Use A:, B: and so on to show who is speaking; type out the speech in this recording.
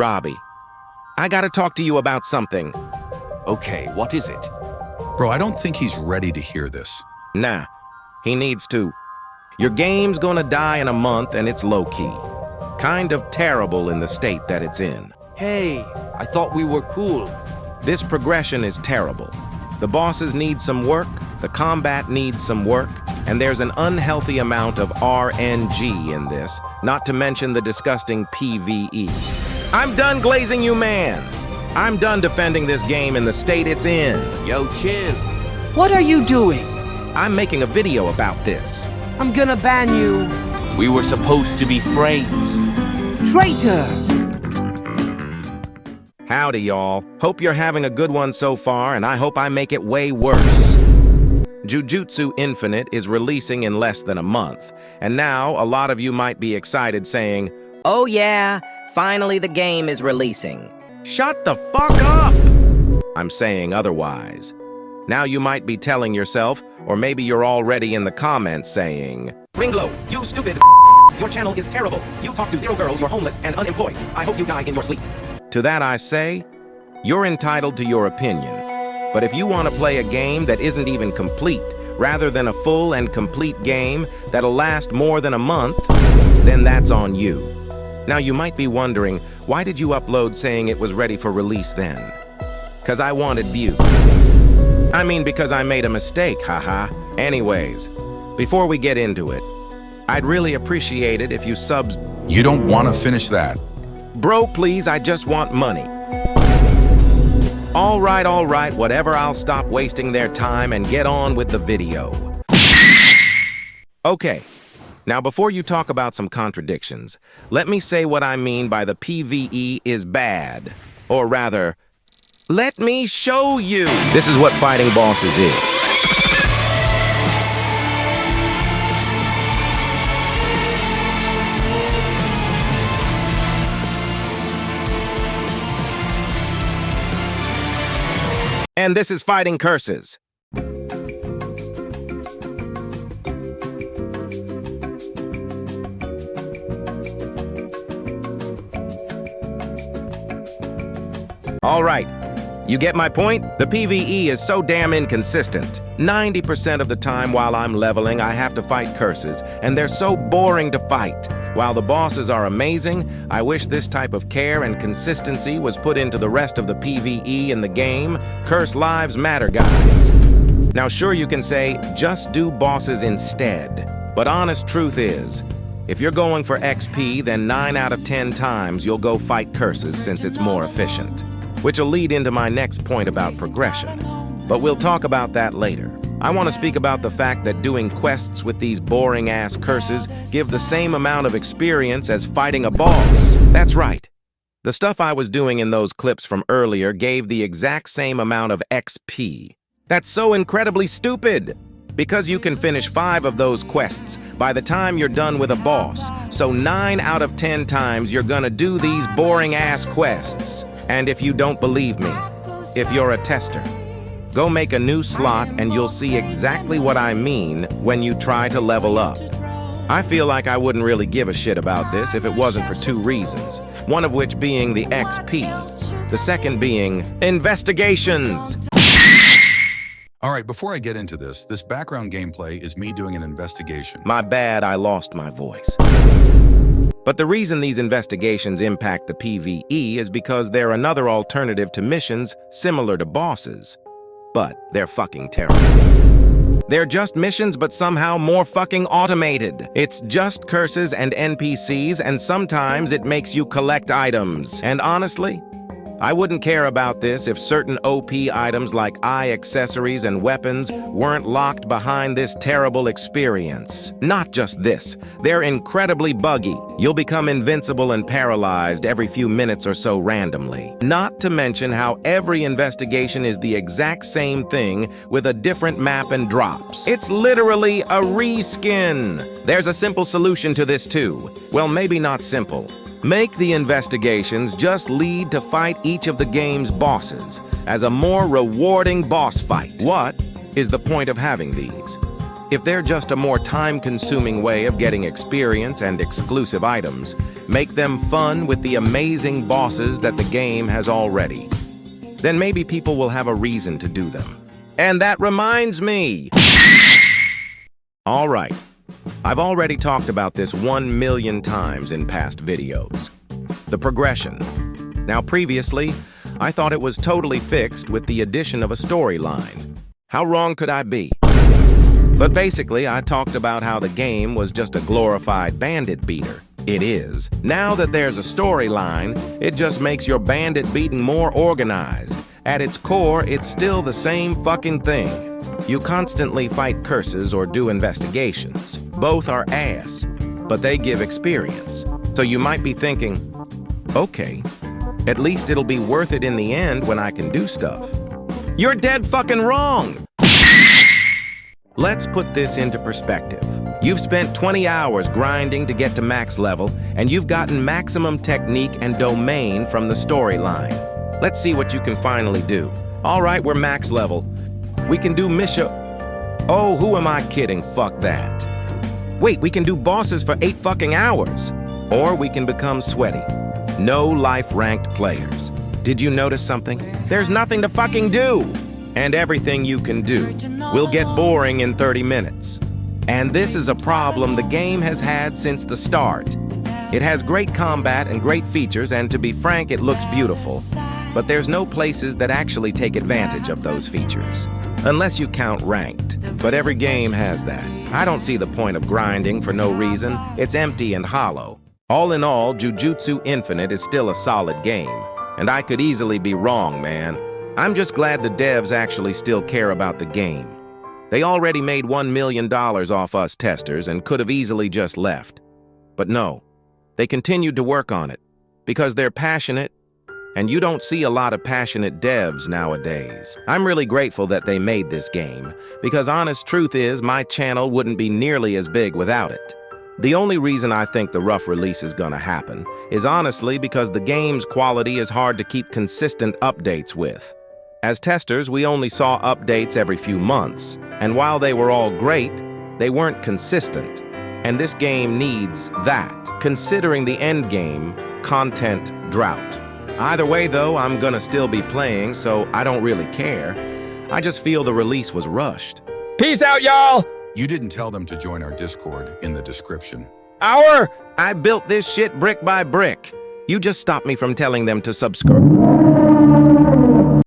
A: Robbie, I gotta talk to you about something.
B: Okay, what is it?
C: Bro, I don't think he's ready to hear this.
A: Nah, he needs to. Your game's gonna die in a month and it's low-key. Kind of terrible in the state that it's in.
B: Hey, I thought we were cool.
A: This progression is terrible. The bosses need some work, the combat needs some work, and there's an unhealthy amount of RNG in this, not to mention the disgusting PvE. I'm done glazing you, man. I'm done defending this game in the state it's in.
B: Yo, chill.
D: What are you doing?
A: I'm making a video about this.
D: I'm gonna ban you.
B: We were supposed to be friends.
D: Traitor!
A: Howdy, y'all. Hope you're having a good one so far, and I hope I make it way worse. Jujutsu Infinite is releasing in less than a month, and now a lot of you might be excited saying,
E: "Oh yeah, finally the game is releasing."
A: "Shut the fuck up!" I'm saying otherwise. Now you might be telling yourself, or maybe you're already in the comments saying, "Ringlow, you stupid your channel is terrible. You talk to 0 girls, you're homeless and unemployed. I hope you die in your sleep." To that I say, you're entitled to your opinion. But if you want to play a game that isn't even complete, rather than a full and complete game that'll last more than a month, then that's on you. Now you might be wondering, why did you upload saying it was ready for release then? 'Cause I wanted views. I mean, because I made a mistake, haha. Anyways, before we get into it, I'd really appreciate it if you subs...
C: You don't want to finish that.
A: Bro, please, I just want money. All right, whatever, I'll stop wasting their time and get on with the video. Okay, now before you talk about some contradictions, let me say what I mean by the PvE is bad. Or rather, let me show you. This is what fighting bosses is. And this is fighting curses. All right, you get my point? The PvE is so damn inconsistent. 90% of the time while I'm leveling, I have to fight curses, and they're so boring to fight. While the bosses are amazing, I wish this type of care and consistency was put into the rest of the PvE in the game. Curse lives matter, guys. Now sure, you can say, just do bosses instead. But honest truth is, if you're going for XP, then 9 out of 10 times you'll go fight curses since it's more efficient. Which will lead into my next point about progression. But we'll talk about that later. I want to speak about the fact that doing quests with these boring-ass curses give the same amount of experience as fighting a boss. That's right. The stuff I was doing in those clips from earlier gave the exact same amount of XP. That's so incredibly stupid! Because you can finish 5 of those quests by the time you're done with a boss, so 9 out of 10 times you're gonna do these boring-ass quests. And if you don't believe me, if you're a tester, go make a new slot and you'll see exactly what I mean when you try to level up. I feel like I wouldn't really give a shit about this if it wasn't for 2 reasons, one of which being the XP, the second being investigations.
C: All right, before I get into this background gameplay is me doing an investigation.
A: My bad, I lost my voice. But the reason these investigations impact the PvE is because they're another alternative to missions similar to bosses. But they're fucking terrible. They're just missions, but somehow more fucking automated. It's just curses and NPCs, and sometimes it makes you collect items. And honestly, I wouldn't care about this if certain OP items like eye accessories and weapons weren't locked behind this terrible experience. Not just this, they're incredibly buggy. You'll become invincible and paralyzed every few minutes or so randomly. Not to mention how every investigation is the exact same thing with a different map and drops. It's literally a reskin. There's a simple solution to this too. Well, maybe not simple. Make the investigations just lead to fight each of the game's bosses as a more rewarding boss fight. What is the point of having these? If they're just a more time-consuming way of getting experience and exclusive items, make them fun with the amazing bosses that the game has already. Then maybe people will have a reason to do them. And that reminds me! All right, I've already talked about this 1,000,000 times in past videos. The progression. Now previously, I thought it was totally fixed with the addition of a storyline. How wrong could I be? But basically, I talked about how the game was just a glorified bandit beater. It is. Now that there's a storyline, it just makes your bandit beating more organized. At its core, it's still the same fucking thing. You constantly fight curses or do investigations. Both are ass, but they give experience. So you might be thinking, okay, at least it'll be worth it in the end when I can do stuff. You're dead fucking wrong! Let's put this into perspective. You've spent 20 hours grinding to get to max level, and you've gotten maximum technique and domain from the storyline. Let's see what you can finally do. All right, we're max level. We can do Oh, who am I kidding? Fuck that. Wait, we can do bosses for 8 fucking hours. Or we can become sweaty. No life-ranked players. Did you notice something? There's nothing to fucking do! And everything you can do will get boring in 30 minutes. And this is a problem the game has had since the start. It has great combat and great features, and to be frank, it looks beautiful. But there's no places that actually take advantage of those features. Unless you count ranked. But every game has that. I don't see the point of grinding for no reason. It's empty and hollow. All in all, Jujutsu Infinite is still a solid game. And I could easily be wrong, man. I'm just glad the devs actually still care about the game. They already made $1 million off us testers and could have easily just left. But no, they continued to work on it because they're passionate, and you don't see a lot of passionate devs nowadays. I'm really grateful that they made this game because honest truth is my channel wouldn't be nearly as big without it. The only reason I think the rough release is gonna happen is honestly because the game's quality is hard to keep consistent updates with. As testers, we only saw updates every few months, and while they were all great, they weren't consistent. And this game needs that, considering the endgame content drought. Either way, though, I'm gonna still be playing, so I don't really care. I just feel the release was rushed. Peace out, y'all!
C: You didn't tell them to join our Discord in the description.
A: I built this shit brick by brick. You just stopped me from telling them to subscribe.